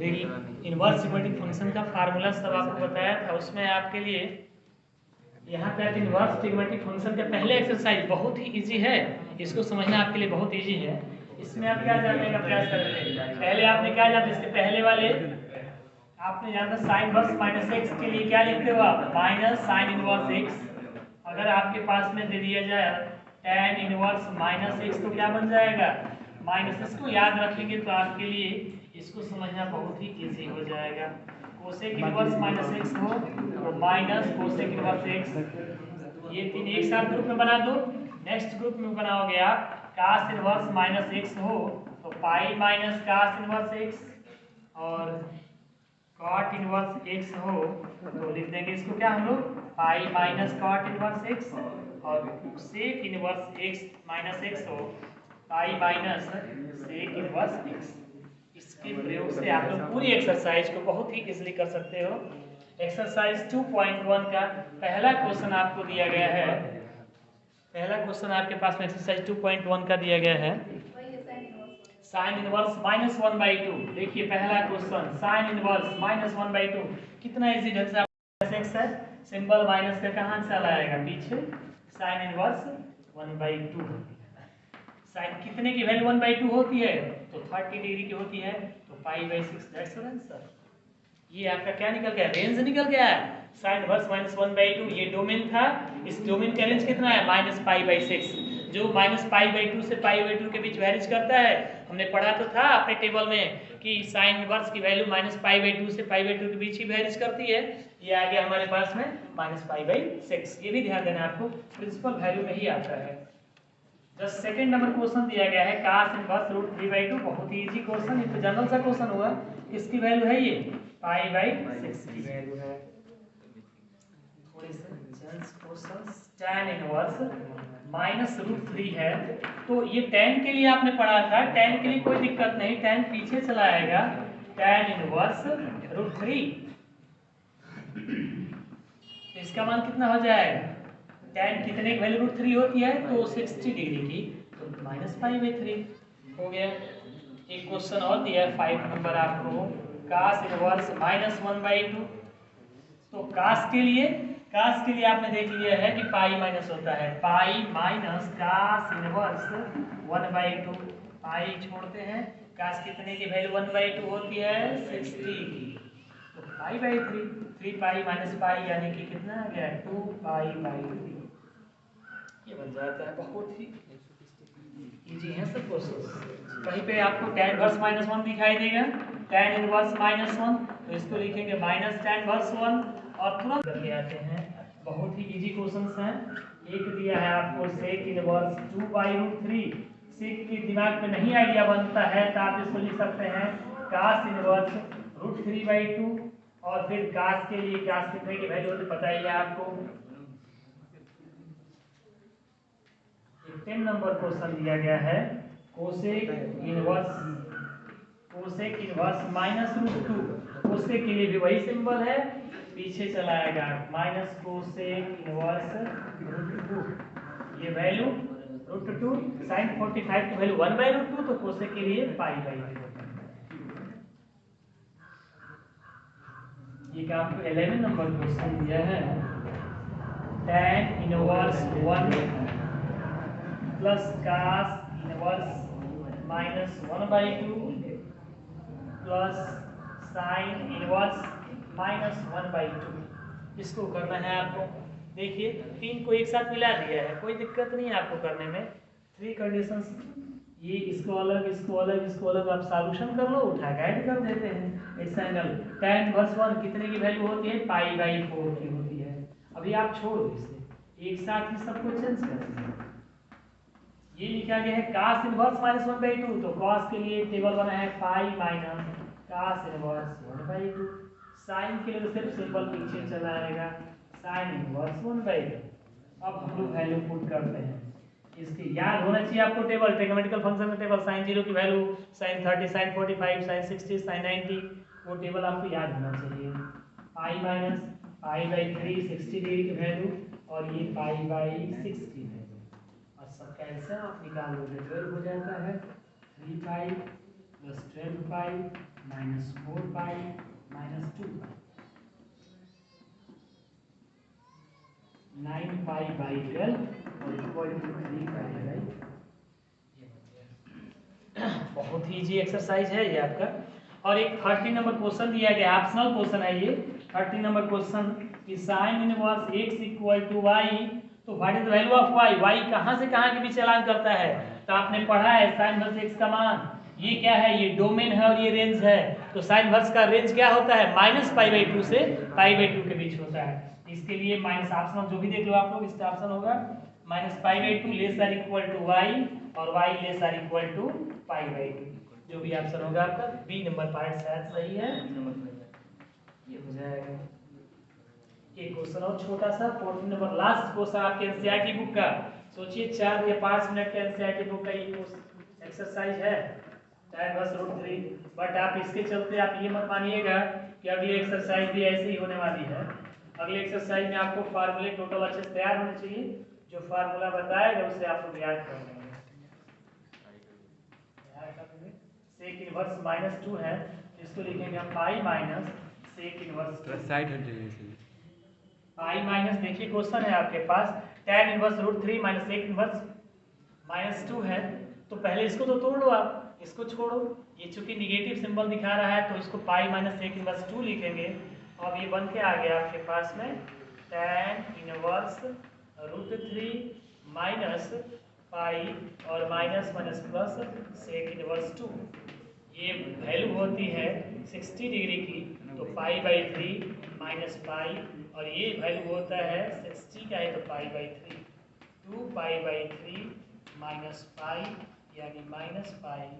Inverse trigonometric function का formula सब आपको बताया था। उसमें आपके लिए यहाँ पे इनवर्स ट्रिग्नोमेट्रिक फंक्शन का पहले एक्सरसाइज बहुत ही इजी है, इसको समझना आपके लिए बहुत इजी है। इसमें आप क्या जानने का प्रयास करते हैं, पहले आपने क्या जाना, इसके पहले वाले आपने जाना साइन इनवर्स माइनस एक्स के लिए क्या लिखते हो आप, माइनस साइन इनवर्स एक्स। अगर आपके पास में दे दिया जाए tan इनवर्स माइनस एक्स तो क्या बन जाएगा माइनस। इसको याद रखेंगे तो आपके लिए इसको समझना बहुत ही इजी हो जाएगा। कोसेक इनवर्स माइनस एक्स हो तो माइनस कोसेक इनवर्स एक्स, ये तीन एक साथ ग्रुप में बना दो। नेक्स्ट ग्रुप में बनाओगे आप कास इनवर्स माइनस एक्स हो तो pi minus cos inverse x, और कॉट इनवर्स एक्स हो तो लिख देंगे इसको क्या हम लोग pi minus cot inverse x, और sec inverse x minus x हो pi minus sec inverse x. इसके प्रयोग से आप लोग पूरी एक्सरसाइज को बहुत ही इजीली कर सकते हो। एक्सरसाइज 2.1 का पहला क्वेश्चन आपको दिया गया है। पहला क्वेश्चन आपके पास में एक्सरसाइज 2.1 का दिया गया है साइन इनवर्स माइनस 1/2। देखिए पहला क्वेश्चन साइन इनवर्स माइनस 1/2 कितना इजी ढंग से एक्स है, सिंबल माइनस का कहाँ से लाएगा पीछे, साइन इनवर्स 1/2। साइन कितने की वैल्यू 1/2 होती है तो 30 डिग्री की होती है, तो पाई/6 दैट्स आंसर। ये आपका क्या निकल गया, रेंज निकल गया है। साइन इनवर्स माइनस 1/2 ये डोमेन था, इस डोमेन का रेंज कितना है -पाई/6, जो -पाई/2 से पाई/2 के बीच वैरीज करता है। हमने पढ़ा तो था अपने टेबल में कि साइन इनवर्स की वैल्यू -पाई/2 से पाई/2 के बीच ही वैरीज करती है। ये आ गया हमारे पास में -पाई/6, ये भी ध्यान देना आपको प्रिंसिपल वैल्यू में ही आता है। जस्ट सेकंड नंबर क्वेश्चन दिया गया है cos इनवर्स √3/2, बहुत ही इजी क्वेश्चन, ये तो जनरल सा क्वेश्चन हुआ। किसकी वैल्यू है ये पाई/6 की वैल्यू है। थोड़े से चेंज क्वेश्चंस, tan इनवर्स -√3 है तो ये tan के लिए आपने पढ़ा था, tan के लिए कोई दिक्कत नहीं, tan पीछे चला आएगा, tan इनवर्स √3 तो इसका मान कितना हो जाएगा, tan कितने की वैल्यू √3 होती है तो 60 डिग्री की, तो -पाई/3 हो गया। एक क्वेश्चन और दिया है 5 नंबर आपको, cos इनवर्स -1/2। तो cos के लिए आपने देख लिया है कि पाई माइनस होता है, पाई माइनस cos इनवर्स 1/2, पाई छोड़ते हैं, cos कितने की वैल्यू 1/2 होती है 60 की, तो पाई/3, 3 पाई माइनस पाई यानी कि कितना आ गया 2 पाई/3। ये बन जाता है, बहुत ही इजी है सब क्वेश्चन। कहीं पे आपको tan इनवर्स -1 दिखाई देगा, tan इनवर्स -1 तो इसको लिखेंगे माइनस tan इनवर्स 1 और तुरंत करके आते हैं। बहुत ही इजी क्वेश्चंस हैं। एक दिया है आपको सेक इनवर्स 2/√3, सेक के दिमाग में नहीं आइडिया बनता है तो आप इसको लिख सकते हैं cos इनवर्स √3/2, और फिर cos के लिए cos कितने की वैल्यू होती पता ही है आपको। 10 नंबर क्वेश्चन दिया गया है कोसेक इनवर्स -√2, कोसेक के लिए भी वही सिंबल है, पीछे चलाएगा माइनस कोसेक इनवर्स √2, ये वैल्यू √2, साइन 45 की वैल्यू 1/√2 तो कोसेक के लिए पाई/2। ये क्या आपको 11 नंबर क्वेश्चन दिया है, tan inverse 1 plus cos inverse -1/2 plus sine inverse -1/2, इसको करना है आपको। देखिए तीन को एक साथ मिला दिया है, कोई दिक्कत नहीं है आपको करने में। 3 कंडीशंस, ये इसको अलग इसको अलग इसको अलग आप सॉल्यूशन कर लो, उठा के ऐड कर देते हैं। इस एंगल tan इनवर्स 1 कितने की वैल्यू होती है पाई/4 की होती है। अभी आप छोड़ो इसे, एक साथ ही सबको चेंज कर दीजिए। ये लिखा गया है cos इनवर्स -1/2, तो cos के लिए टेबल बना है pi minus cos inverse 1/2, sine के लिए तो सिर्फ सिंबल पीछे चला आएगा sin इनवर्स 1/2। अब हम लोग वैल्यू पुट करते हैं, इसके याद होना चाहिए आपको टेबल, ट्रिग्नोमेट्रिकल फंक्शन में टेबल, sin 0 की value sin 30, sin 45, sin 60, sin 90, वो टेबल आपको याद होना चाहिए। पाई माइनस पाई/3 60 डिग्री की वैल्यू, और ये पाई/6 की वैल्यू, और सब कैंसिल आप निकाल लोगे, 12 हो जाता है, 3 pi plus 12 pi -4 pi -2 pi 9 pi by 12 और इक्वल टू 3 पाई बाई। बहुत ही इजी एक्सरसाइज है ये आपका। और एक 30 नंबर क्वेश्चन दिया गया, ऑप्शनल क्वेश्चन है ये 30 नंबर क्वेश्चन कि sine inverse x equal to y, तो what is the value of y, y कहां से कहां के बीच ऐलान करता है। तो आपने पढ़ा है साइन इनवर्स x का मान, ये क्या है, ये डोमेन है और ये रेंज है। तो साइन इनवर्स का रेंज क्या होता है, -π/2 से π/2 के बीच होता है। इसके लिए माइनस ऑप्शनल जो भी देख लो आप लोग, इसका ऑप्शन होगा -π/2 less or equal to y और y less or equal to π/2, जो भी ऑप्शन होगा आपका। बी नंबर पार्ट शायद सही है, ये हो जाएगा। एक क्वेश्चन और छोटा सा 14 नंबर लास्ट क्वेश्चन आपके एनसीईआरटी बुक का। सोचिए 4 या 5 मिनट का एनसीईआरटी बुक का ये एक्सरसाइज है tan इनवर्स √3। बट आप इसके चलते आप ये मत मानिएगा कि अगली एक्सरसाइज भी ऐसे ही होने वाली है। अगली एक्सरसाइज में आपको फार्मूले टोटल अच्छे से तैयार होने चाहिए, जो फार्मूला बताएगा उसे आप लोग याद कर लेंगे। सेक इनवर्स -2 है, इसको लिखेंगे हम pi minus sec inverse side हट जाएगी। पाई माइनस, देखिए क्वेश्चन है आपके पास tan inverse √3 minus sec inverse -2 है, तो पहले इसको तो तोड़ लो आप, इसको छोड़ो। ये चूंकि निगेटिव सिंबल दिखा रहा है तो इसको पाई माइनस सेक इनवर्स 2 लिखेंगे। अब ये बन के आ गया आपके पास में tan इनवर्स √3 माइनस पाई और minus minus plus sec inverse 2। ये वैल्यू होती है 60 डिग्री की, तो π/3 माइनस पाई, और ये वैल्यू होता है 60 का है तो π/3, 2 π/3 माइनस पाई यानी -π/3।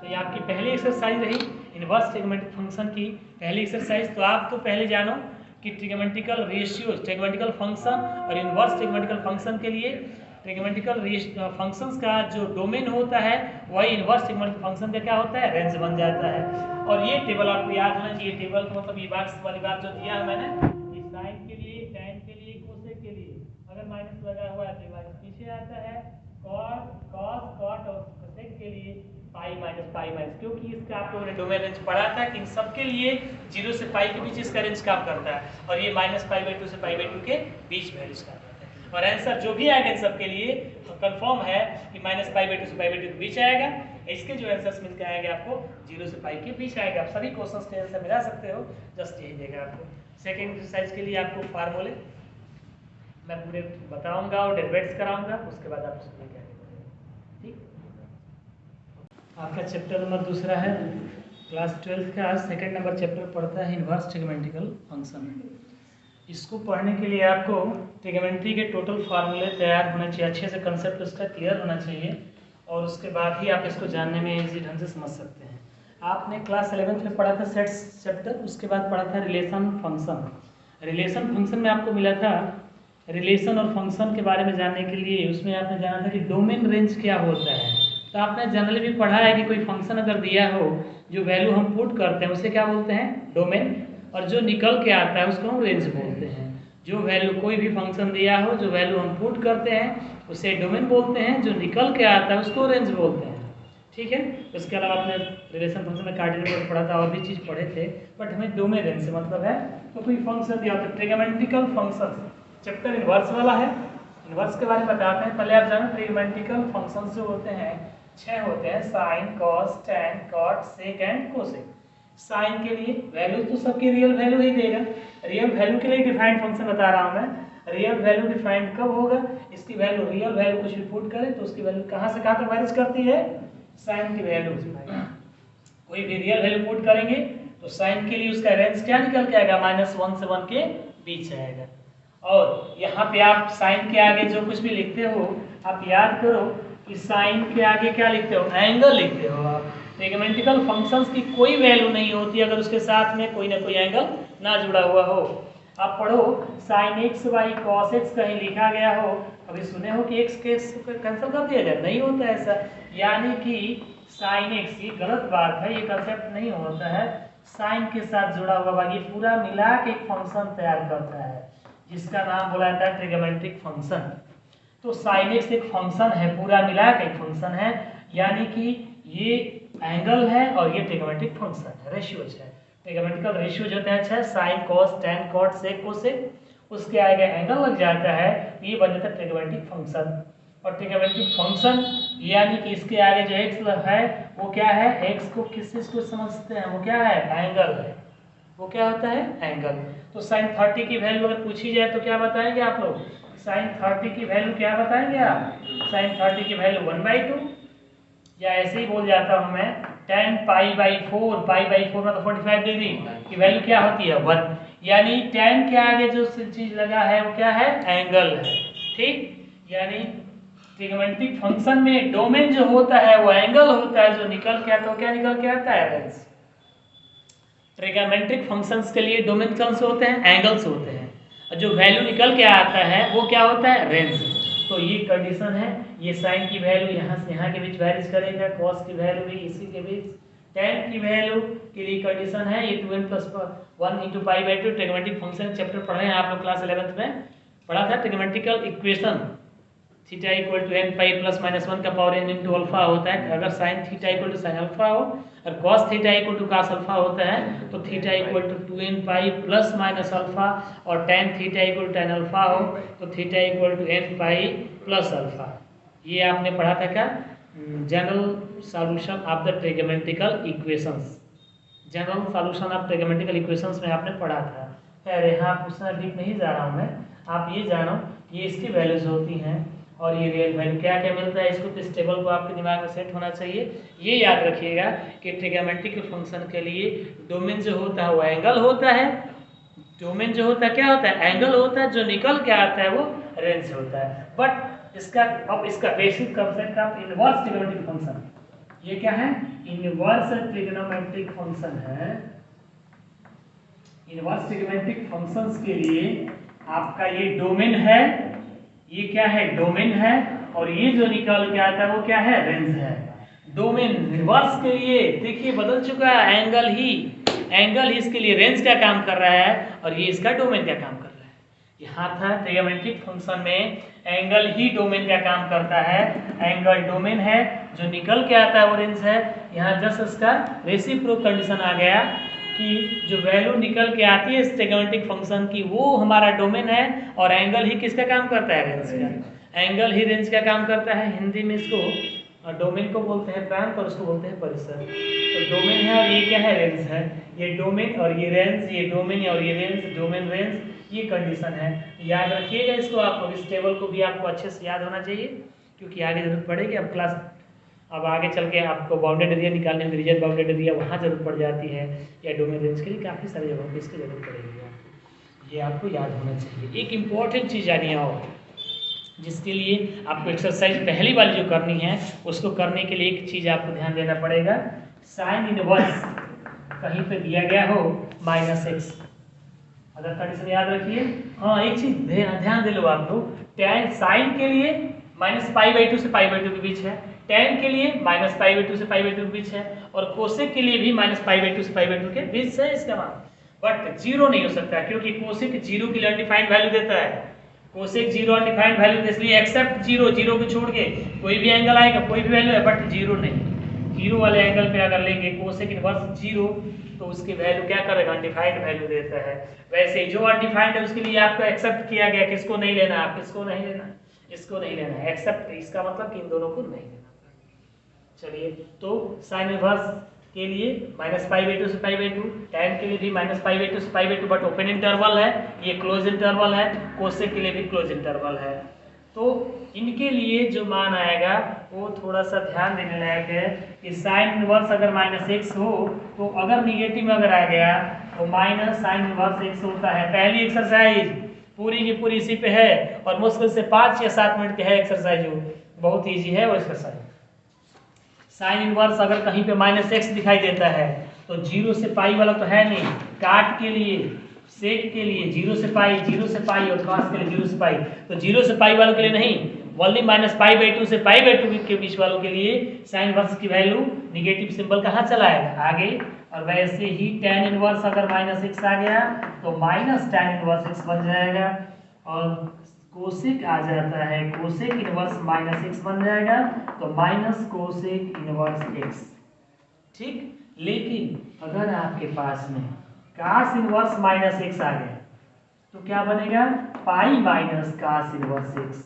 तो ये आपकी पहली एक्सरसाइज रही इनवर्स ट्रिग्मेंटिक फंक्शन की पहली एक्सरसाइज। तो आप तो पहले जानो कि ट्रिग्मेंटिकल रेशियोज, ट्रिग्मेंटिकल फंक्शन और इनवर्स ट्रिग्मेंटिकल फंक्शन के लिए ट्रिग्मेंटिकल फंक्शंस का जो डोमेन होता है वही इनवर्स ट्रिग्मेंटिकल फंक्शन का क्या होता है, रेंज बन जाता है। और ये टेबल आपको याद होना चाहिए। टेबल का मतलब ये बात वाली बात जो दिया है मैंने, साइन के लिए, टैन के लिए, कोसेक के लिए अगर माइनस लगा हुआ है तो माइनस पीछे आता है, कॉट, कॉस, कॉट और कोसेक के लिए पाई माइनस, क्योंकि इसका आप लोगों ने डोमेन रेंज पढ़ा था कि इन सब के लिए 0 से पाई के बीच इसका रेंज काम करता है, और ये -π/2 से π/2 के बीच वैल्यूज काम करता है। और आंसर जो भी आएगा इन सब के लिए कंफर्म है कि -π/2 से π/2 के बीच आएगा। इसके जो आंसर्स मिलकर आएंगे आपको 0 से पाई के बीच आएगा। आप सभी क्वेश्चंस के आंसर मिला सकते हो, जस्ट यही देगा आपको। सेकेंड एक्सरसाइज के लिए आपको फार्मूले मैं पूरे बताऊंगा और डेरिवेट्स कराऊंगा, उसके बाद आप उसको लेके आगे बढ़ेंगे। ठीक, आपका चैप्टर नंबर 2 है, क्लास 12 का सेकंड नंबर चैप्टर पढ़ता है इनवर्स ट्रिग्मेंटिकल फंक्शन। इसको पढ़ने के लिए आपको ट्रिग्मेंट्री के टोटल फार्मूले तैयार होने चाहिए, अच्छे से कंसेप्ट उसका क्लियर होना चाहिए, और उसके बाद ही आप इसको जानने में इजी ढंग से समझ सकते हैं। आपने क्लास 11th में पढ़ा था सेट्स चैप्टर, उसके बाद पढ़ा था रिलेशन फंक्शन। रिलेशन फंक्शन में आपको मिला था रिलेशन और फंक्शन के बारे में जानने के लिए, उसमें आपने जाना था कि डोमेन रेंज क्या होता है। तो आपने जनरली भी पढ़ा है कि कोई फंक्शन अगर दिया हो, जो वैल्यू हम पुट करते हैं उसे क्या बोलते हैं, डोमेन, और जो निकल के आता है उसको हम रेंज बोलते हैं। जो वैल्यू कोई भी फंक्शन दिया हो, जो वैल्यू हम पुट करते हैं उसे डोमेन बोलते हैं, जो निकल के आता है उसको रेंज बोलते हैं। ठीक है, उसके अलावा आपने रिलेशन फंक्शन में कार्डिनल पढ़ा था और भी चीज़ पढ़े थे, बट हमें डोमेन रेंज से मतलब है तो कोई फंक्शन दिया होता है। ट्रिग्मेंटिकल फंक्शन चैप्टर इनवर्स वाला है, इनवर्स के बारे में बताते हैं। पहले आप जानो ट्रिग्मेंटिकल फंक्शंस जो होते हैं 6 होते हैं, sine, cos, tan, cot, sec and cosec. साइन के लिए वैल्यू तो सबकी रियल वैल्यू ही देगा, रियल वैल्यू के लिए डिफाइंड फंक्शन बता रहा हूँ मैं। रियल वैल्यू डिफाइंड कब होगा, इसकी वैल्यू, रियल वैल्यू कुछ भी पुट करें तो उसकी वैल्यू कहाँ से कहाँ तक वेरीज करती है, साइन की वैल्यू। कोई भी रियल वैल्यू पुट करेंगे तो साइन के लिए उसका रेंज क्या निकल के आएगा, -1 से 1 के बीच आएगा। और यहाँ पे आप साइन के आगे जो कुछ भी लिखते हो आप याद करो कि साइन के आगे क्या लिखते हो, एंगल लिखते हो आप। ट्रिग्मेंटिकल फंक्शंस की कोई वैल्यू नहीं होती अगर उसके साथ में कोई ना कोई एंगल ना जुड़ा हुआ हो। आप पढ़ो sine x by cos x कहीं लिखा गया हो, अभी सुने हो कि एक्स के कैंसिल कर दिया जाए, नहीं होता ऐसा। यानी कि साइन एक्स, ये गलत बात है, ये कंसेप्ट नहीं होता है। साइन के साथ जुड़ा हुआ बाकी पूरा मिला के एक फंक्शन तैयार करता है जिसका नाम बोला जाता है ट्रिग्मेंट्रिक फंक्शन। तो साइन एक्स एक फंक्शन है, पूरा मिला के एक फंक्शन है, यानी कि ये एंगल है और ये ट्रिग्नोमेट्रिक फंक्शन है, रेशियोज है। ट्रिग्नोमेट्रिकल रेशियोज होता है अच्छा sine cos tan cot sec cosec, उसके आगे एंगल लग जाता है, ये बन जाता है ट्रिग्नोमेट्रिक फंक्शन। और ट्रिग्नोमेट्रिक फंक्शन यानी कि इसके आगे जो एक्स है वो क्या है, एक्स को किस चीज को समझते हैं, वो क्या है, एंगल है। वो क्या होता है, एंगल। तो साइन 30 की वैल्यू अगर पूछी जाए तो क्या बताएंगे आप लोग, साइन 30 की वैल्यू क्या बताएंगे आप, साइन 30 की वैल्यू 1/2, या ऐसे ही बोल जाता हूं मैं tan π/4, π/4 मतलब 45 डिग्री की वैल्यू क्या होती है 1, यानी tan के आगे जो चीज लगा है वो क्या है, एंगल है। ठीक, यानी ट्रिग्नोमेट्रिक फंक्शन में डोमेन जो होता है वो एंगल होता है, जो निकल के आता है, क्या निकल के आता है, रेंज। ट्रिग्नोमेट्रिक फंक्शंस के लिए डोमेन कौन से होते हैं, एंगल्स होते हैं, और जो वैल्यू निकल के आता है वो क्या होता है, रेंज। तो ये कंडीशन है, ये साइन की वैल्यू यहाँ से यहाँ के बीच वैरीज करेगा, कॉस की वैल्यू भी इसी के बीच, tan की वैल्यू के लिए कंडीशन है ये 2n + 1 × π/2 ट्रिग्नोमेट्रिक फंक्शन चैप्टर पढ़े हैं आप लोग, क्लास 11th में पढ़ा था। ट्रिग्नोमेट्रिकल इक्वेशन थीटा = n π ± 1 का पावर n × अल्फा होता है, अगर sin थीटा = sin अल्फा हो और cos थीटा = cos अल्फा होता है, तो थीटा = 2n π ± अल्फा, और tan थीटा = tan अल्फा हो तो थीटा = n π + अल्फा। ये आपने पढ़ा था क्या, general solution of the trigonometrical equations, general solution of trigonometrical equations में आपने पढ़ा था। खैर यहाँ पूछना डीप नहीं जा रहा हूँ मैं, आप ये जानो ये इसकी वैल्यूज होती हैं और ये रियल वैल्यू क्या क्या मिलता है इसको, इस टेबल को आपके दिमाग में सेट होना चाहिए। ये याद रखिएगा कि ट्रिग्नोमेट्रिक फंक्शन के लिए डोमेन जो होता है वो एंगल होता है, डोमेन जो होता है क्या होता है, एंगल होता है, जो निकल के आता है वो रेंज होता है। बट इसका अब इसका basic concept of inverse trigonometric function, ये क्या है, इनवर्स ट्रिग्नोमेट्रिक फंक्शन है। इनवर्स ट्रिग्नोमेट्रिक फंक्शंस के लिए आपका ये डोमेन है, ये क्या है, डोमेन है, और ये जो निकल के आता है वो क्या है, रेंज है। डोमेन इनवर्स के लिए देखिए बदल चुका है, एंगल ही इसके लिए रेंज का काम कर रहा है और ये इसका डोमेन का काम कर रहा है। यहाँ था ट्रिग्नोमेट्रिक फंक्शन में एंगल ही डोमेन का काम करता है, एंगल डोमेन है, जो निकल के आता है वो रेंज है। यहाँ जस्ट इसका रेसिप्रोक कंडीशन आ गया कि जो वैल्यू निकल के आती है इस ट्रिग्नोमेट्रिक फंक्शन की वो हमारा डोमेन है, और एंगल ही किसका काम करता है, रेंज का। एंगल ही रेंज का काम करता है, हिंदी में इसको डोमेन को बोलते हैं प्रांत और उसको बोलते हैं परिसर। तो डोमेन है और ये क्या है, रेंज है। ये डोमेन और ये रेंज, ये डोमेन और ये रेंज, डोमेन रेंज, ये कंडीशन है। याद रखिएगा इसको, आप लोग इस टेबल को भी आपको अच्छे से याद होना चाहिए, क्योंकि आगे जरूरत पड़ेगी। अब आगे चल के आपको बाउंडेड एरिया निकालने में, रीजन बाउंडेड एरिया वहाँ जरूरत पड़ जाती है, या डोमेन रेंज के लिए काफ़ी सारी जगहों पर इसकी जरूरत पड़ेगी। ये आपको याद होना चाहिए। एक इम्पॉर्टेंट चीज़ जानिए और जिसके लिए आपको एक्सरसाइज पहली वाली जो करनी है उसको करने के लिए एक चीज़ आपको ध्यान देना पड़ेगा। साइन इनवर्स कहीं पे दिया गया हो -x, अगर कंडीशन याद रखिए। हाँ, एक चीज ध्यान दे लो आप लोग, tan साइन के लिए -π/2 से π/2 के बीच है, tan के लिए -π/2 से π/2 के बीच है, और कोसेक के लिए भी -π/2 से π/2 के बीच है इसका मान। बट जीरो नहीं हो सकता, क्योंकि कोसेक जीरो के लिए अनडिफाइंड वैल्यू देता है। कोसेक जीरो अनडिफाइंड वैल्यू, इसलिए एक्सेप्ट जीरो, जीरो को छोड़ के कोई भी एंगल आएगा, कोई भी वैल्यू है, बट जीरो नहीं। जीरो वाले एंगल पे अगर लेंगे कोसेक इनवर्स जीरो, तो उसकी वैल्यू क्या करेगा, अनडिफाइंड वैल्यू देता है। वैसे जो अनडिफाइंड है उसके लिए आपको एक्सेप्ट किया गया, किसको नहीं लेना, आप किसको नहीं लेना, इसको नहीं लेना है। एक्सेप्ट इसका मतलब कि इन दोनों को नहीं लेना। चलिए, तो साइन इनवर्स के लिए -π/2 से π/2, tan के लिए भी -π/2 से π/2, बट ओपन इंटरवल है, ये क्लोज इंटरवल है। कोसेक के लिए भी क्लोज इंटरवल है। तो इनके लिए जो मान आएगा वो थोड़ा सा ध्यान देने लायक है कि साइन इनवर्स अगर -x हो, तो अगर निगेटिव में अगर आ गया तो -sin इनवर्स x होता है। पहली एक्सरसाइज पूरी की पूरी इसी पे है, और मुश्किल से 5 या 7 मिनट की है एक्सरसाइज, वो बहुत ईजी है वो एक्सरसाइज। साइन इनवर्स अगर कहीं पे -x दिखाई देता है तो 0 से पाई वाला तो है नहीं, काट के लिए, सेक के लिए 0 से पाई, 0 से पाई, और कॉस के लिए 0 से पाई। तो 0 से पाई वालों के लिए नहीं, ओनली -π/2 से π/2 के बीच वालों के लिए साइन इनवर्स की वैल्यू निगेटिव सिंबल कहाँ चला आएगा, आगे। और वैसे ही tan इनवर्स अगर -x आ गया तो -tan इनवर्स x बन जाएगा, और कोसेक आ जाता है, कोसेक इनवर्स माइनस एक्स बन जाएगा, तो माइनस कोसेक इनवर्स एक्स। ठीक, लेकिन अगर आपके पास में कास इनवर्स माइनस एक्स आ गया तो क्या बनेगा, pi minus cos inverse x.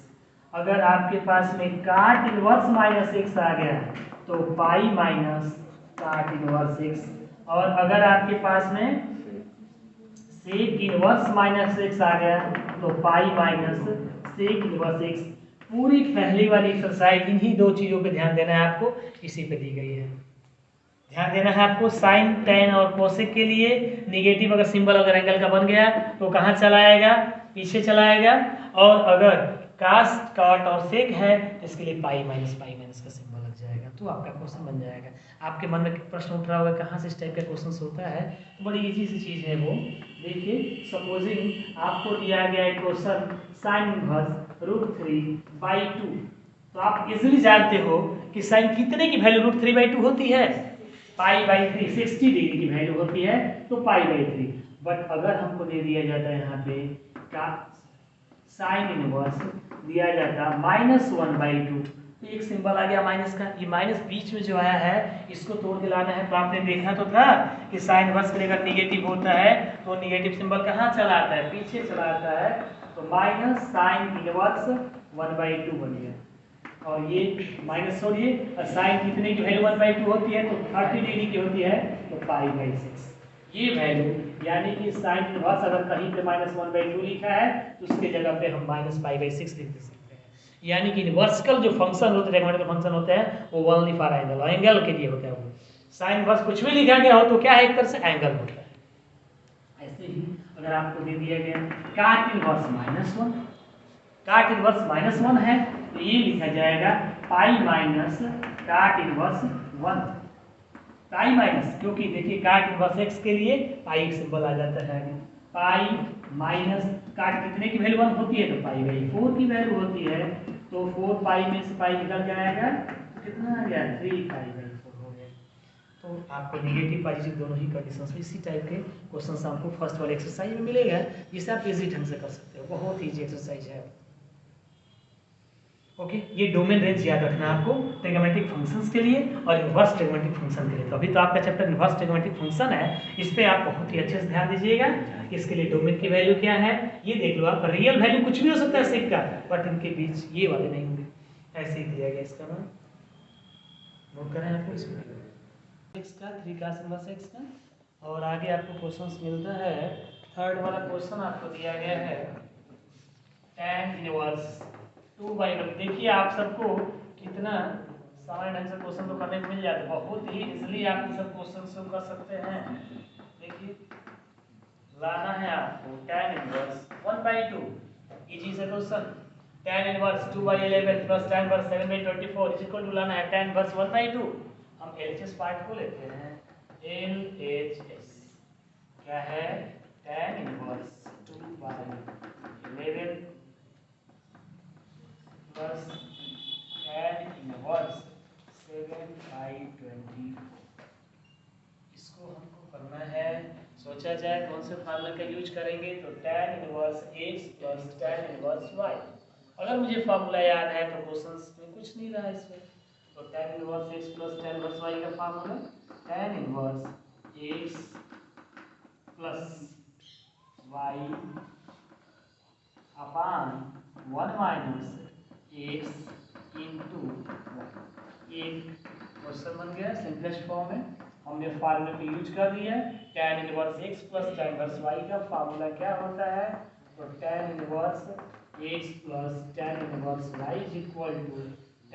अगर आपके पास में काट इनवर्स माइनस एक्स आ गया तो pi minus cot inverse x. और अगर आपके पास में सेक इनवर्स माइनस एक्स आ गया तो pi minus sec inverse x. पूरी पहली वाली एक्सरसाइज इन्हीं दो चीजों पे ध्यान देना है आपको, इसी पे दी गई है। ध्यान देना है आपको, साइन टेन और कोसेक के लिए निगेटिव अगर सिंबल अगर एंगल का बन गया तो कहाँ चला आएगा, पीछे चला आएगा। और अगर कास काट और सेक है तो इसके लिए पाई माइनस का सिंबल लग जाएगा, तो आपका क्वेश्चन बन जाएगा। आपके मन में प्रश्न उठ रहा होगा कहाँ से इस टाइप का क्वेश्चन होता है, तो बड़ी इजी सी चीज़ है वो। देखिए, सपोजिंग आपको दिया गया है क्वेश्चन साइन इनवर्स √3/2, तो आप इजिली जानते हो कि साइन कितने की वैल्यू √3/2 होती है, पाई/3, 60 डिग्री की वैल्यू होती है तो पाई/3। बट अगर हमको दे दिया जाता है यहाँ पे का साइन इनवर्स दिया जाता -1/2, तो एक सिंबल आ गया माइनस का, ये माइनस बीच में जो आया है इसको तोड़ के लाना है। तो आपने देखा तो था कि साइन इनवर्स के लिए अगर निगेटिव होता है तो निगेटिव सिंबल कहाँ चला आता है, पीछे चला आता है, तो माइनस साइन इनवर्स 1/2 बन गया। और ये माइनस छोड़िए, साइन कितने की वैल्यू 1/2 होती है, तो 30 डिग्री की होती है, तो पाई/6 ये वैल्यू। यानी कि साइन इनवर्स अगर कहीं पे -1/2 लिखा है तो उसके जगह पे हम -पाई/6 लिख सकते हैं। यानी कि इनवर्सिकल जो फंक्शन होते हैं, ट्रिग्नोमेट्रिक फंक्शन होते हैं, वो ओनली फॉर एंगल, एंगल के लिए होता है वो। साइन इनवर्स कुछ भी लिखा गया हो तो क्या है, एक तरह से एंगल होता है। ऐसे ही अगर आपको दे दिया गया काट इनवर्स -1, काट इनवर्स -1 है तो ये लिखा जाएगा पाई minus cot inverse 1। Pi minus, क्योंकि देखिए काट इनवर्स एक्स के लिए पाई एक सिंबल आ जाता है, पाई माइनस काट कितने की वैल्यू 1 होती है, तो पाई/4 की वैल्यू होती है, तो 4 पाई में से पाई निकल के आएगा तो कितना आ गया, 3 पाई/4 हो गया। तो आपको नेगेटिव पॉजिटिव दोनों ही कंडीशंस में इसी टाइप के क्वेश्चंस आपको फर्स्ट वाले एक्सरसाइज में मिलेगा, जिसे आप इजी ढंग से कर सकते हो, बहुत ही इजी एक्सरसाइज है। ओके, ये डोमेन रेंज याद रखना आपको ट्रिग्नोमेट्रिक फंक्शंस के लिए और इनवर्स ट्रिग्नोमेट्रिक फंक्शन के लिए। तो अभी तो आपका चैप्टर इनवर्स ट्रिग्नोमेट्रिक फंक्शन है, इस पे आप बहुत ही अच्छे से ध्यान दीजिएगा। इसके लिए डोमेन की वैल्यू क्या है ये देख लो आप, रियल वैल्यू कुछ भी हो सकता है सेक का, बट इनके बीच ये वाले नहीं होंगे। ऐसे ही दिया गया इसका नाम, नोट करें आपको इसमें x का 3 का इनवर्स x का। और आगे आपको क्वेश्चंस मिलता है, थर्ड वाला क्वेश्चन आपको दिया गया है tan इनवर्स 2/1। देखिए आप सबको कितना सामान्य ढंग से क्वेश्चन तो करने को मिल जाता है, बहुत ही इजीली आप इन सब क्वेश्चन से कर सकते हैं। देखिए लाना है आपको tan इनवर्स 1/2, इजी से question. tan inverse 2/11 plus tan inverse 7/24 is equal to लाना है tan इनवर्स 1/2। हम LHS पार्ट को लेते हैं, LHS क्या है, tan inverse 2/11 plus tan inverse 7/24। इसको हमको करना है, सोचा जाए कौन से फार्मूला का यूज करेंगे, तो tan inverse x plus tan inverse y। अगर मुझे फार्मूला याद है तो क्वेश्चंस में कुछ नहीं रहा इसमें, तो tan inverse x plus tan inverse y का formula tan inverse x plus y upon 1 minus x into एक क्वेश्चन बन गया सिंपलेस्ट फॉर्म में। हमने फार्मूले पे यूज कर दिया, tan inverse x plus tan inverse y का फार्मूला क्या होता है, तो tan inverse x plus tan inverse y is equal to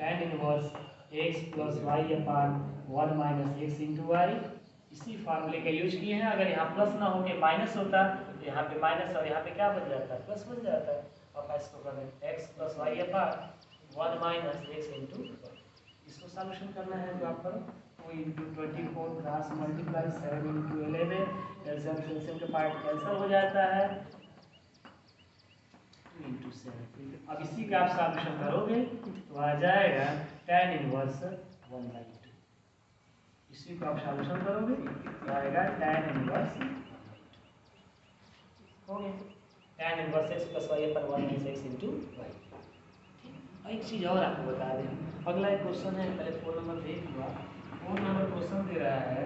tan inverse x plus y upon 1 minus x into y. इसी फार्मूले का यूज किए हैं। अगर यहाँ प्लस ना होके माइनस होता तो यहाँ पे माइनस और यहाँ पे क्या बन जाता है, प्लस बन जाता है। अब इसको कर दें x plus y upon 1 minus x into, इसको सॉल्यूशन करना है तो आप करो 2 into 24 cross multiply 7 into 11, LCM के पार्ट कैंसिल हो जाता है, 2 इंटू 7। अब इसी का आप सॉल्यूशन करोगे तो आ जाएगा tan इनवर्स 1/2। इसी को आप सॉल्यूशन करोगे तो आएगा tan इनवर्स हो गया। tan inverse x plus y upon 1 minus x into y. और एक चीज़ और आपको बता दें, अगला एक क्वेश्चन है, पहले 4 नंबर देख लो। 4 नंबर क्वेश्चन दे रहा है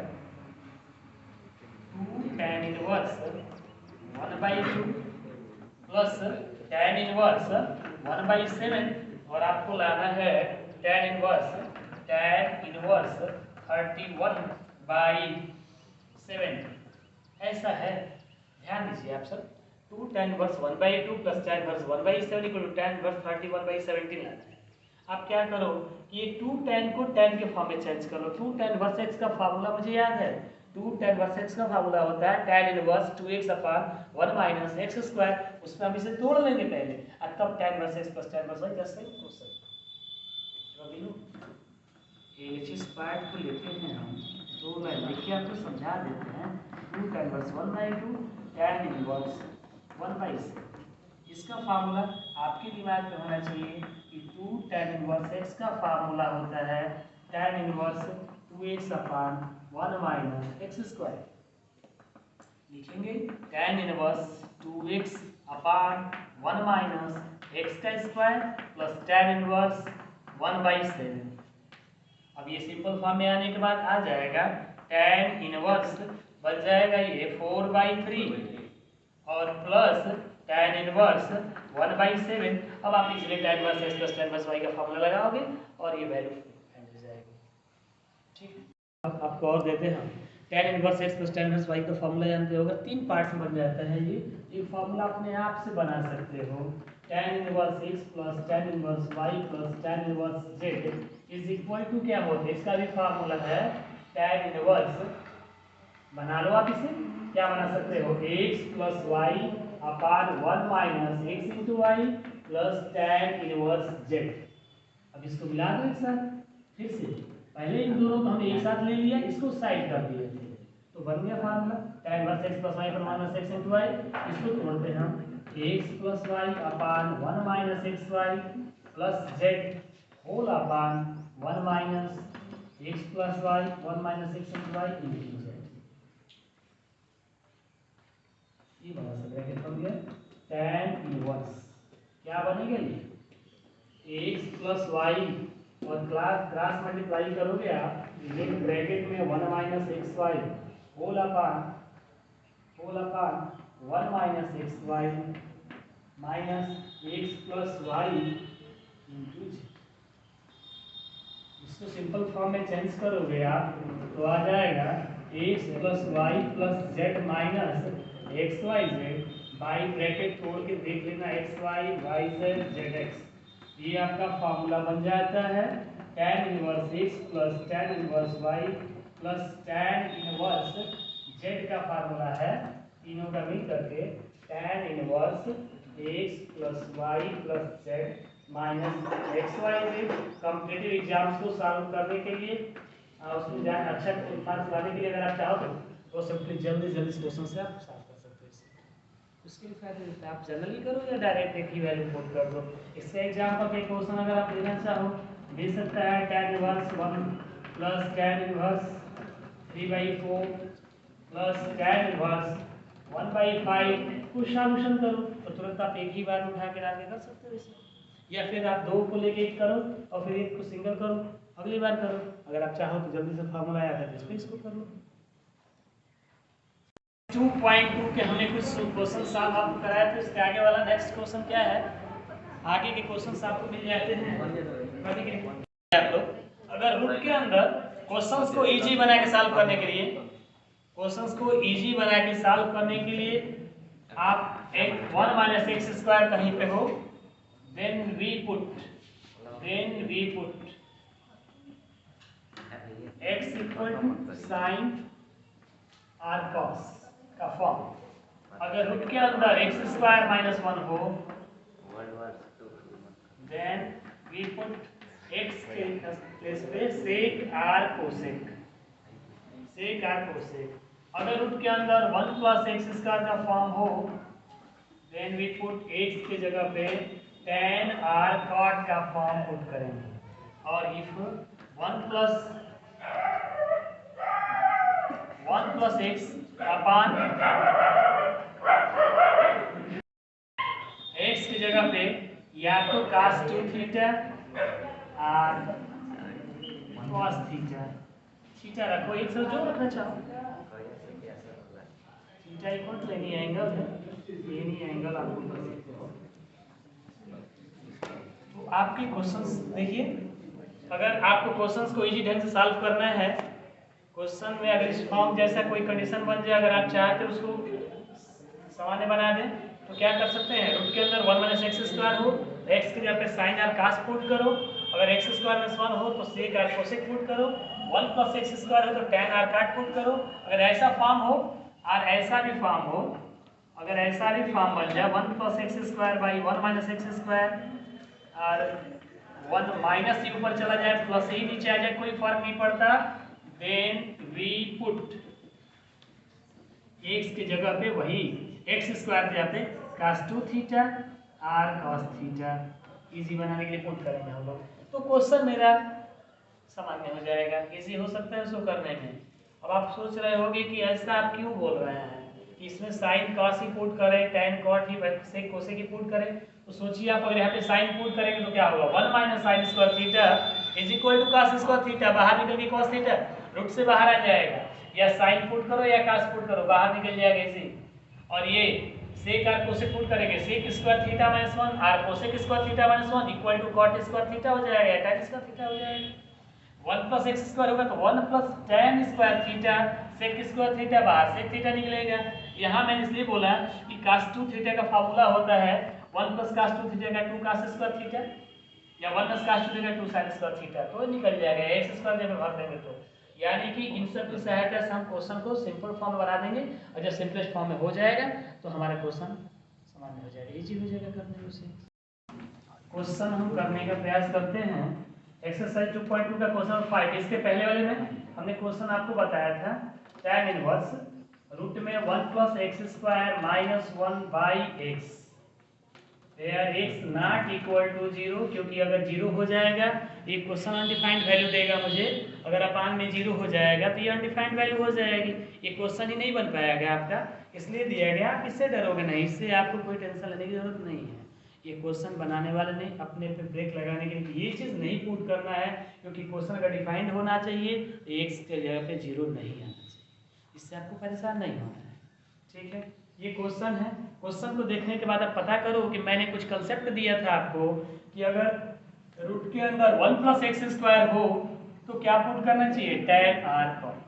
2 tan inverse 1/2 plus tan inverse 1/7 और आपको लाना है tan इनवर्स 31/7। ऐसा है, ध्यान दीजिए आप सब। 2 tan inverse 1/2 plus tan inverse 1/7 equal to tan inverse 31/17 लाना है। आप क्या करो कि ये 2 tan को tan के फॉर्म में चेंज कर लो। 2 tan इनवर्स x का फार्मूला मुझे याद है। 2 tan इनवर्स x का फार्मूला होता है tan inverse 2x upon 1 minus x square. उसमें हम इसे तोड़ लेंगे पहले और तब tan inverse x plus tan inverse y कैसे क्वेश्चन। इस पार्ट को लेते हैं हम, तो लाइन लिख के आपको समझा देते हैं। 2 tan इनवर्स 1/2 tan इनवर्स 1/7। इसका फार्मूला आपके दिमाग में होना चाहिए कि 2 tan इनवर्स x का फार्मूला होता है tan inverse 2x upon 1 minus x square. लिखेंगे tan inverse 2x upon 1 minus x का स्क्वायर प्लस tan इनवर्स 1/7। अब ये सिंपल फॉर्म में आने के बाद आ जाएगा tan इनवर्स बन जाएगा ये 4/3 और प्लस tan इनवर्स 1/7। अब आप इसलिए tan inverse x plus tan inverse y का फार्मूला लगाओगे और ये वैल्यू फाइंड हो जाएगी। ठीक, अब आपको और देते हैं हम tan inverse x plus tan inverse y का फार्मूला जानते हो, अगर 3 पार्ट्स में बन जाता है ये फार्मूला अपने आप से बना सकते हो। tan inverse x plus tan inverse y plus tan inverse z is equal to क्या होता है, इसका भी फार्मूला है tan इनवर्स, बना लो आप इसे, क्या बना सकते हो, x plus y upon 1 minus x into y plus tan inverse z। अब इसको मिला दो एक साथ, फिर से पहले इन दोनों को हमने एक साथ ले लिया, इसको साइड कर दिया तो बन गया formula tan inverse x plus y upon minus x into y. इसको तोड़ते हैं हम, x plus y upon 1 minus x y plus z whole upon 1 minus x plus y 1 minus x into y into z। ये बड़ा सा bracket बन गया tan inverse, क्या बनेगा ये x प्लस वाई और क्रॉस मल्टीप्लाई करोगे आप ब्रैकेट में 1 minus x y whole upon 1 minus x y minus x plus y into z। इसको सिंपल फॉर्म में चेंज करोगे आप तो आ जाएगा x plus y plus z minus x y z by bracket तोड़ के देख लेना x y y z z x. ये आपका फार्मूला बन जाता है tan inverse x plus tan inverse y plus tan inverse z का फार्मूला है, तीनों का मिल करके tan inverse x plus y plus z minus x y z. Competitive exams को सॉल्व करने के लिए उसमें अच्छा मार्क्स लाने के लिए अगर आप चाहो तो सिंपली जल्दी जल्दी इस क्वेश्चन से आप सॉल्व कर सकते हो। उसके लिए फायदा देता है, आप जनरली करो या डायरेक्ट एक ही वैल्यू पुट कर दो। इससे एग्जाम्पल के क्वेश्चन अगर आप देना चाहो दे सकता है tan inverse 1 plus tan inverse 3/4 plus tan inverse 1/5 को सॉल्यूशन करो तो तुरंत आप एक ही बार में उठा के डाल के कर सकते हो इसे, या फिर आप दो को लेके एक करो और फिर एक को सिंगल करो, अगली बार करो। अगर आप चाहो तो जल्दी से फार्मूला याद है तो इसको कर लो। 2.2 के हमने कुछ क्वेश्चन सॉल्व आपको कराया, तो इसके आगे वाला नेक्स्ट क्वेश्चन क्या है, आगे के क्वेश्चंस आपको मिल जाते हैं। आप लोग अगर रूट के अंदर क्वेश्चंस को इजी बना के सॉल्व करने के लिए आप एक 1 माइनस एक्स स्क्वायर कहीं पे हो, then we put x equal to sine or cos का फॉर्म। अगर रूट के अंदर एक्स स्क्वायर माइनस 1 हो देन वी पुट एक्स के प्लेस पे सेक आर कोसेक। अगर रूट के अंदर 1 प्लस एक्स स्क्वायर का फॉर्म हो देन वी पुट एक्स की जगह पे tan आर कॉट का फॉर्म पुट करेंगे। और इफ 1 प्लस एक्स अपॉन जगह पे या तो cos 2 थीटा और cos थीटा रखो, एक साथ जो रखना चाहो। Theta equal to any angle है, एनी एंगल आपको कर सकते हो। तो आपके क्वेश्चंस देखिए, अगर आपको क्वेश्चंस को इजी ढंग से सॉल्व करना है, क्वेश्चन में अगर इस फॉर्म जैसा कोई कंडीशन बन जाए, अगर आप चाहते हो उसको सामान्य बना दें, तो क्या कर सकते हैं, रूट के अंदर 1 माइनस एक्स स्क्वायर हो, एक्स की जगह पे साइन और कास पुट करो, अगर एक्स स्क्वायर माइनस 1 हो तो सेक और कोसेक पुट करो, 1 प्लस एक्स स्क्वायर हो तो टैन और काट पुट करो। अगर ऐसा फॉर्म हो और ऐसा भी फॉर्म हो, अगर ऐसा भी फॉर्म बन जाए 1 plus x square by 1 minus x square और 1 माइनस ही ऊपर चला जाए, प्लस ही नीचे आ जाए, कोई फर्क नहीं पड़ता, देन वी पुट एक्स की जगह पे वही एक्स स्क्वायर पे आते cos 2 थीटा और cos थीटा, इजी बनाने के लिए पुट करेंगे हम लोग, तो क्वेश्चन मेरा सामान्य हो जाएगा, इजी हो सकता है उसको करने में। अब आप सोच रहे होंगे कि ऐसा आप क्यों बोल रहे हैं कि इसमें साइन cos ही पुट करें, tan cot ही सेक कोसेक ही पुट करें, तो सोचिए आप अगर यहाँ पे साइन पुट करेंगे तो क्या होगा, 1 minus sine square theta is equal to cos square theta, बाहर निकल के cos थीटा रूट से बाहर आ जाएगा, या साइन पुट करो या cos पुट करो, बाहर निकल जाएगा इसी, और ये सेक और कोसेक पुट करेंगे, सेक स्क्वायर थीटा माइनस 1 और cosec square theta minus 1 equal to cot square theta हो जाएगा, tan स्क्वायर थीटा हो जाएगा, 1 प्लस एक्स स्क्वायर होगा तो 1 plus tan square theta, sec square theta बाहर सेक थीटा निकलेगा। यहाँ मैंने इसलिए बोला कि cos 2 थीटा का फार्मूला होता है 1 प्लस cos 2 थीटा का 2 cos स्क्वायर थीटा, या 1 plus cos 2 theta 2 sin square theta, तो निकल जाएगा एक्स स्क्वायर जब भर देंगे तो, यानी कि इन सब की सहायता से हम क्वेश्चन को सिंपल फॉर्म में बना देंगे, और जब सिंपलेस्ट फॉर्म में हो जाएगा तो हमारा क्वेश्चन सामान्य हो जाएगा, इजी हो जाएगा करने में। उसे क्वेश्चन हम करने का प्रयास करते हैं, एक्सरसाइज 2.2 का क्वेश्चन 5, इसके पहले वाले में हमने क्वेश्चन आपको बताया था tan इनवर्स रूट में 1 plus x square minus 1 by x, where x not equal to 0, क्योंकि अगर 0 हो जाएगा ये क्वेश्चन अनडिफाइंड वैल्यू देगा मुझे, अगर अपान में 0 हो जाएगा तो ये अनडिफाइंड वैल्यू हो जाएगी, ये क्वेश्चन ही नहीं बन पाएगा आपका, इसलिए दिया गया, आप इससे डरोगे नहीं, इससे आपको कोई टेंशन लेने की जरूरत नहीं है। ये क्वेश्चन बनाने वाले ने अपने पे ब्रेक लगाने के लिए ये चीज़ नहीं पुट करना है, क्योंकि क्वेश्चन अगर डिफाइंड होना चाहिए तो एक्स के जगह पे 0 नहीं आना चाहिए, इससे आपको परेशान नहीं होना है, ठीक है। ये क्वेश्चन है, क्वेश्चन को देखने के बाद आप पता करो कि मैंने कुछ कंसेप्ट दिया था आपको कि अगर रूट के अंदर 1 प्लस एक्स स्क्वायर हो तो क्या पुट करना चाहिए, tan और cot,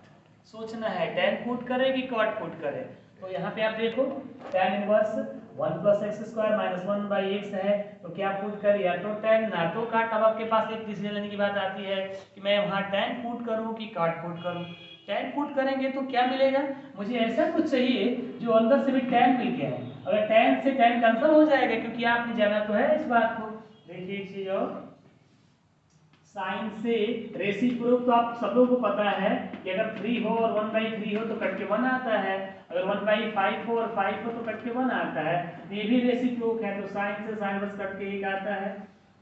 सोचना है tan पुट करे कि cot पुट करे, तो यहाँ पे आप देखो tan inverse 1 plus x square minus 1 by x है, तो क्या पुट कर, या तो tan ना तो cot, अब आपके पास एक डिसीजन लेने की बात आती है कि मैं वहाँ tan पुट करूँ कि cot पुट करूँ, tan पुट करेंगे तो क्या मिलेगा, मुझे ऐसा कुछ चाहिए जो अंदर से भी tan मिल गया है, अगर tan से tan कैंसिल हो जाएगा, क्योंकि आपने जाना तो है इस बात को। देखिए एक चीज और, साइन से रेसिप्रोक तो आप सब लोगों को पता है कि अगर 3 हो और 1/3 हो तो कट के 1 आता है, अगर 1/5 हो और 5 हो तो कट के 1 आता है, ये भी रेसिप्रोक है, तो साइन से साइन इनवर्स कट के 1 आता है,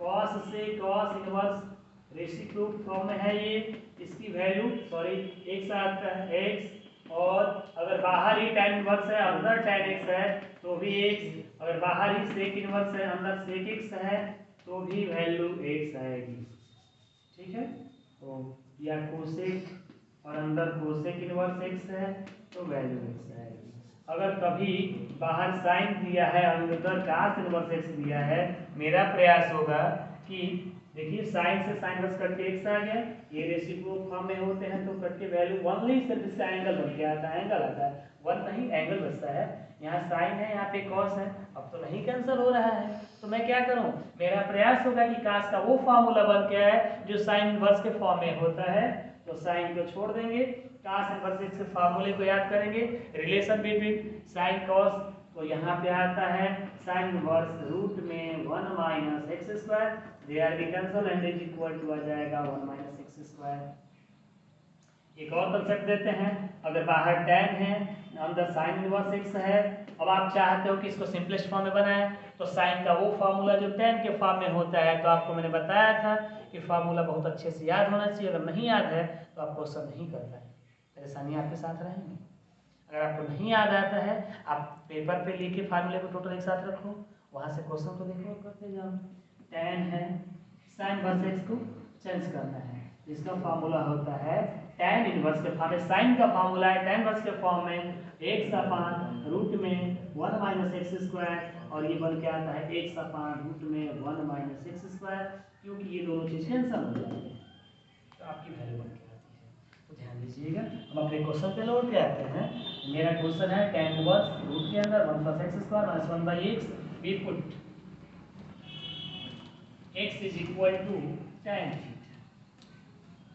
कॉस से कॉस इनवर्स रेसिप्रोक फॉर्म में है ये, इसकी वैल्यू x आता है x, और अगर बाहर ही tan इनवर्स है अंदर tan x है तो भी x, अगर बाहर ही सेक इनवर्स है अंदर सेक x है तो भी वैल्यू x आएगी, ठीक है। तो या कोसेक और अंदर कोसेक इनवर्स x है तो वैल्यू x आएगी, अगर कभी बाहर साइन दिया है अंदर cos इनवर्स x दिया है, मेरा प्रयास होगा कि देखिए साइन से साइन इनवर्स कट के x आ गया, ये रेसिप्रोक फॉर्म में होते हैं तो कट के वैल्यू 1 नहीं, सिर्फ इसका एंगल बन के आता है, एंगल आता है 1 नहीं, एंगल बचता है, यहाँ साइन है यहाँ पे कॉस है, अब तो नहीं कैंसिल हो रहा है, तो मैं क्या करूं, मेरा प्रयास होगा कि कास का वो फार्मूला बन के आए जो साइन इनवर्स के फॉर्म में होता है, तो साइन को छोड़ देंगे, कास इनवर्स के फार्मूले को याद करेंगे, रिलेशन बिटवीन साइन कॉस, तो यहाँ पे आता है साइन इनवर्स रूट में 1 minus x square, they are be cancel and is equal to आ जाएगा 1 माइनस एक्स स्क्वायर। एक और कंसेप्ट देते हैं, अगर बाहर tan है अंदर साइन इनवर्स x है, अब आप चाहते हो कि इसको सिंपलेस्ट फॉर्म में बनाएं, तो साइन का वो फार्मूला जो tan के फॉर्म में होता है, तो आपको मैंने बताया था कि फार्मूला बहुत अच्छे से याद होना चाहिए, अगर नहीं याद है तो आप क्वेश्चन नहीं कर पाए, परेशानी आपके साथ रहेंगी। अगर आपको नहीं याद आता है आप पेपर पे लिख के फार्मूले को टोटल एक साथ रखो, वहाँ से क्वेश्चन को देखो करते जाओ। tan है, साइन इनवर्स एक्स को चेंज करना है, इसका फार्मूला होता है tan इनवर्स के फॉर्म में, साइन का फार्मूला है tan इनवर्स के फॉर्म में x अपान रूट में 1 माइनस एक्स स्क्वायर, और ये बन के आता है x अपान रूट में 1 माइनस एक्स स्क्वायर, क्योंकि ये दोनों चीज कैंसिल हो जाती है तो आपकी वैल्यू बन के आती है। तो ध्यान दीजिएगा, हम अपने क्वेश्चन पे लौट के आते हैं। मेरा क्वेश्चन है tan इनवर्स रूट के अंदर 1 plus x square minus 1 by x, we put x is equal to tan theta.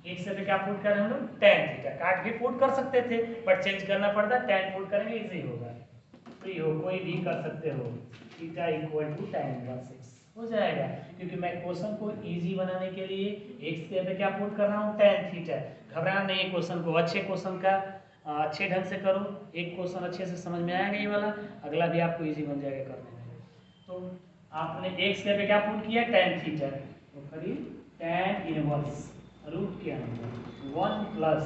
एक से क्या पुट करें हम लोग, tan थीटा, काट भी पुट कर सकते थे बट चेंज करना पड़ता है, tan पुट करेंगे इजी होगा, फ्री हो कोई भी कर सकते हो, theta equal to tan inverse x हो जाएगा, क्योंकि मैं क्वेश्चन को इजी बनाने के लिए x के पे क्या पुट कर रहा हूँ, tan थीटा। घबराना नहीं है, क्वेश्चन को अच्छे क्वेश्चन का अच्छे ढंग से करो, एक क्वेश्चन अच्छे से समझ में आएगा ये वाला, अगला भी आपको इजी बन जाएगा करने में। तो आपने x के पे क्या पुट किया, tan थीटा, तो करिए tan इनवर्स रूट के अंदर 1 plus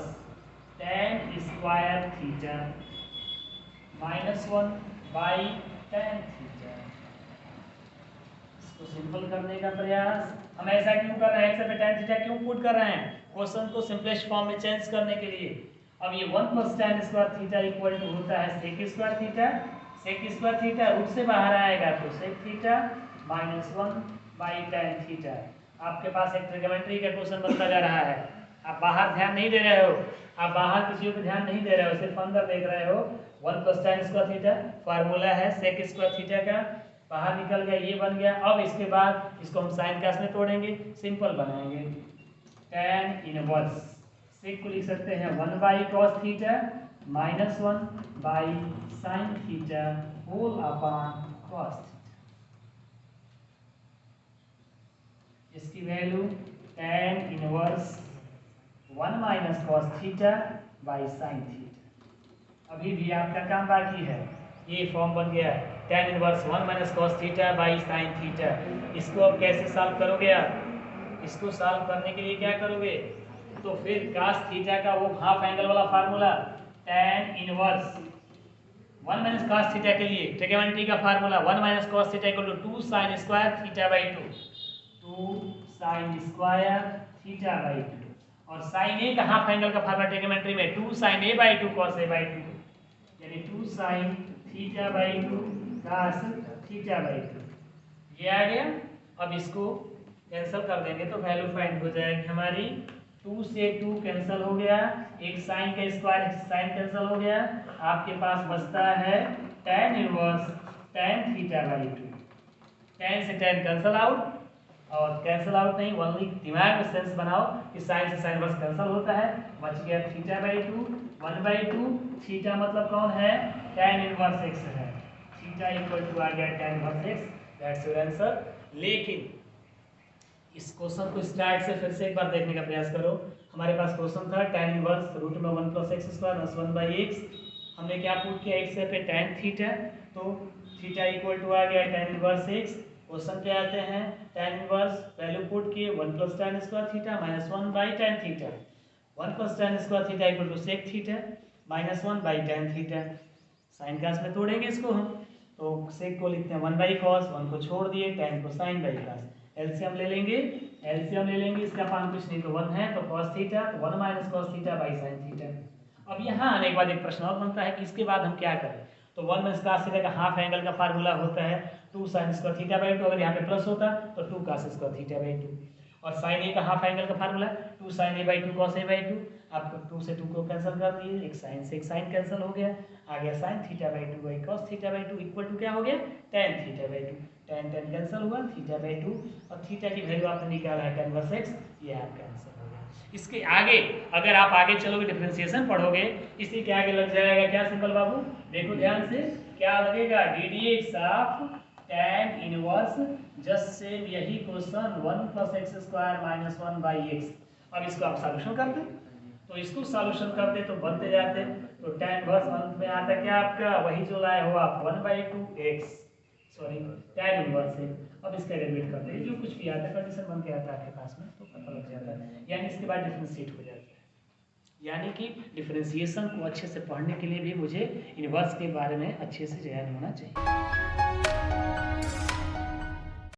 tan square theta minus 1 by tan theta. इसको सिंपल करने का प्रयास, हम ऐसा क्यों कर रहे हैं, x पे tan थीटा क्यों पुट कर रहे हैं, क्वेश्चन को सिंपलेस्ट फॉर्म में चेंज करने के लिए। अब ये 1 plus tan square theta equal to होता है sec square theta, sec square theta root से बाहर आएगा तो sec theta minus 1 by tan theta. आपके पास एक ट्रिग्नोमेट्री का क्वेश्चन बनता जा रहा है, आप बाहर ध्यान नहीं दे रहे हो, आप बाहर किसी पे ध्यान नहीं दे रहे हो, सिर्फ अंदर देख रहे हो। 1 plus tan square theta formula है sec स्क्वायर थीटा का, बाहर निकल गया, ये बन गया। अब इसके बाद इसको हम साइन क्लास में तोड़ेंगे, सिंपल बनाएंगे, tan इनवर्स sec को लिख सकते हैं 1 by cos theta minus 1 by sin theta whole upon cos theta. इसकी वैल्यू tan inverse 1 minus cos theta by sin theta. अभी भी आपका काम बाकी है, ये फॉर्म बन गया tan inverse 1 minus cos theta by sin theta. इसको अब कैसे सॉल्व करोगे आप, इसको सॉल्व करने के लिए क्या करोगे, तो फिर cos थीटा का वो हाफ एंगल वाला formula tan inverse 1 minus cos theta के लिए ट्रिग्नोमेट्री का formula 1 minus cos theta equal to 2 sin square theta by 2, 2 sin square theta by 2, और sin a का हाफ एंगल का फार्मूला ट्रिग्नोमेट्री में 2 sin a by 2 cos a by 2, यानी 2 sin theta by 2 cos theta by 2, ये आ गया। अब इसको cancel कर देंगे तो वैल्यू फाइंड हो जाएगी हमारी, 2 से 2 कैंसिल हो गया, एक साइन का स्क्वायर साइन कैंसिल हो गया, आपके पास बचता है tan inverse tan theta by 2, tan से tan कैंसिल आउट, और कैंसिल आउट नहीं, ओनली दिमाग में सेंस बनाओ कि साइन से साइन इनवर्स कैंसिल होता है, बच गया थीटा बाई 2 1 बाई 2, थीटा मतलब कौन है, tan इनवर्स x है, थीटा इक्वल टू आ गया tan inverse x, that's your answer. लेकिन इस क्वेश्चन को स्टार्ट से फिर से एक बार देखने का प्रयास करो। हमारे पास क्वेश्चन था tan इनवर्स रूट में 1 plus x square minus 1 by x, हमने क्या पुट किया, x पे tan थीटा, तो थीटा इक्वल टू आ गया tan इनवर्स x। क्वेश्चन पे आते हैं, tan इनवर्स वैल्यू पुट किए 1 plus tan square theta minus 1 by tan theta, 1 plus tan square theta equal to sec theta minus 1 by tan theta. Sine class में तोड़ेंगे इसको हम, तो sec को लिखते हैं 1 बाई cos, 1 को छोड़ दिए, tan को sin बाई cos, एलसीएम ले लेंगे, एलसीएम ले लेंगे, इसका मान कुछ नहीं तो 1 है, तो cos थीटा, तो 1 minus cos theta by sin theta. अब यहाँ आने के बाद एक प्रश्न और बनता है कि इसके बाद हम क्या करें, तो 1 माइनस cos थीटा का हाफ एंगल का फार्मूला होता है 2 sin स्क्वायर थीटा बाई 2, अगर यहाँ पे प्लस होता तो 2 cos स्क्वायर थीटा बाई 2, और sin a का हाफ एंगल का formula 2 sin a by 2 cos a by 2, आपको 2 से 2 को कैंसिल कर दिए, एक साइन से एक साइन कैंसिल हो गया, आ गया sin theta by 2 by cos theta by 2 equal to क्या हो गया, tan theta by 2, tan tan cancel हुआ, थीटा बाई 2, और थीटा की वैल्यू आपने निकाला है tan इनवर्स x, ये आपका आंसर हो गया। इसके आगे अगर आप आगे चलोगे, डिफरेंशिएशन पढ़ोगे, इसी के आगे लग जाएगा क्या सिंपल बाबू, देखो ध्यान से क्या लगेगा, ddx of tan inverse just same यही question 1 plus x square minus 1 by x. अब इसको आप सॉल्यूशन करते, तो इसको सॉल्यूशन करते तो बनते जाते, तो tan इनवर्स अंत में आता क्या आपका, वही जो लाए हो आप 1 by 2 x, sorry tan inverse है। अब इसका डेरिवेट करते हैं, जो कुछ भी आता है कंडीशन बन के आता है आपके पास में, तो पता लग जाता है, यानी इसके बाद डिफरेंशिएट हो जाता है। यानी कि डिफरेंशिएशन को अच्छे से पढ़ने के लिए भी मुझे इनवर्स के बारे में अच्छे से ज्ञान होना चाहिए।